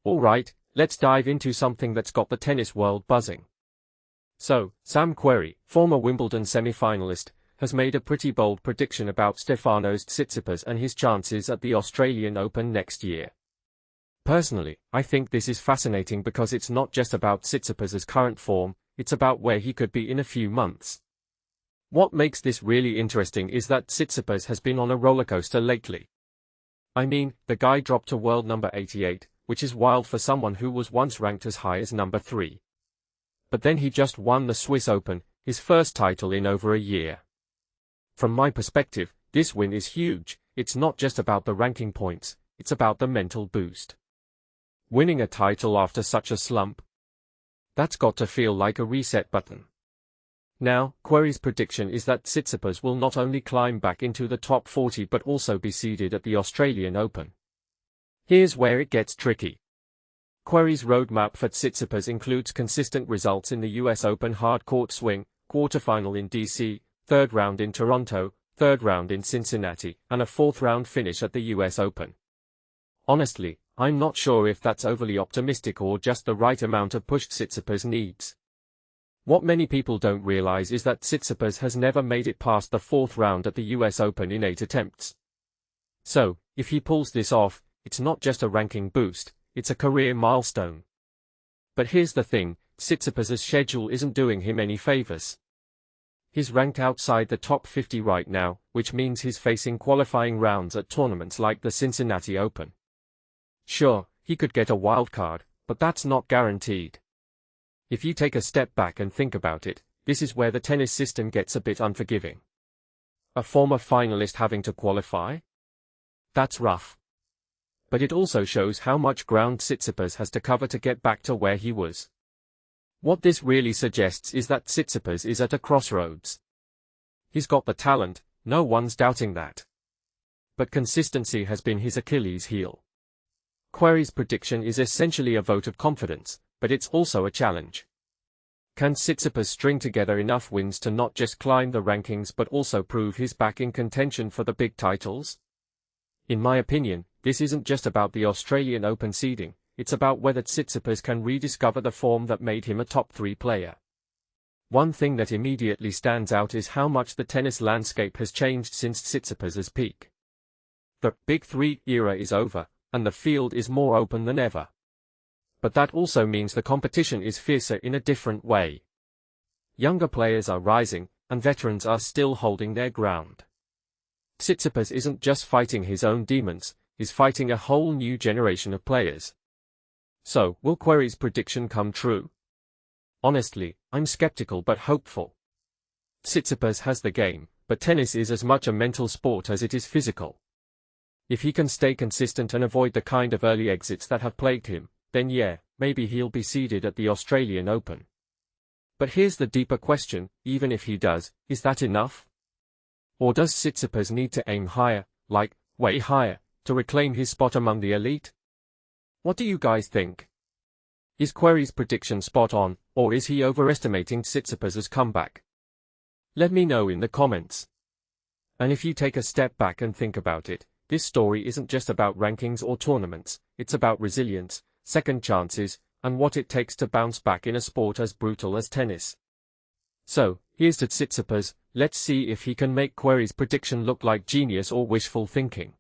Alright, let's dive into something that's got the tennis world buzzing. So, Sam Querrey, former Wimbledon semi-finalist, has made a pretty bold prediction about Stefanos Tsitsipas and his chances at the Australian Open next year. Personally, I think this is fascinating because it's not just about Tsitsipas's current form, it's about where he could be in a few months. What makes this really interesting is that Tsitsipas has been on a rollercoaster lately. I mean, the guy dropped to world number 88, which is wild for someone who was once ranked as high as number 3. But then he just won the Swiss Open, his first title in over a year. From my perspective, this win is huge. It's not just about the ranking points, it's about the mental boost. Winning a title after such a slump? That's got to feel like a reset button. Now, Querrey's prediction is that Tsitsipas will not only climb back into the top 40 but also be seeded at the Australian Open. Here's where it gets tricky. Querrey's roadmap for Tsitsipas includes consistent results in the US Open hard-court swing, quarterfinal in DC, third round in Toronto, third round in Cincinnati, and a fourth-round finish at the US Open. Honestly, I'm not sure if that's overly optimistic or just the right amount of push Tsitsipas needs. What many people don't realize is that Tsitsipas has never made it past the fourth round at the US Open in 8 attempts. So, if he pulls this off, it's not just a ranking boost, it's a career milestone. But here's the thing, Tsitsipas's schedule isn't doing him any favors. He's ranked outside the top 50 right now, which means he's facing qualifying rounds at tournaments like the Cincinnati Open. Sure, he could get a wild card, but that's not guaranteed. If you take a step back and think about it, this is where the tennis system gets a bit unforgiving. A former finalist having to qualify? That's rough. But it also shows how much ground Tsitsipas has to cover to get back to where he was. What this really suggests is that Tsitsipas is at a crossroads. He's got the talent, no one's doubting that. But consistency has been his Achilles heel. Querrey's prediction is essentially a vote of confidence, but it's also a challenge. Can Tsitsipas string together enough wins to not just climb the rankings but also prove he's back in contention for the big titles? In my opinion, this isn't just about the Australian Open seeding, it's about whether Tsitsipas can rediscover the form that made him a top 3 player. One thing that immediately stands out is how much the tennis landscape has changed since Tsitsipas's peak. The Big Three era is over, and the field is more open than ever. But that also means the competition is fiercer in a different way. Younger players are rising, and veterans are still holding their ground. Tsitsipas isn't just fighting his own demons, he's fighting a whole new generation of players. So, will Querrey's prediction come true? Honestly, I'm skeptical but hopeful. Tsitsipas has the game, but tennis is as much a mental sport as it is physical. If he can stay consistent and avoid the kind of early exits that have plagued him, then yeah, maybe he'll be seeded at the Australian Open. But here's the deeper question, even if he does, is that enough? Or does Tsitsipas need to aim higher, like, way higher, to reclaim his spot among the elite? What do you guys think? Is Querrey's prediction spot on, or is he overestimating Tsitsipas's comeback? Let me know in the comments. And if you take a step back and think about it, this story isn't just about rankings or tournaments, it's about resilience, second chances, and what it takes to bounce back in a sport as brutal as tennis. So, here's to Tsitsipas, let's see if he can make Querrey's prediction look like genius or wishful thinking.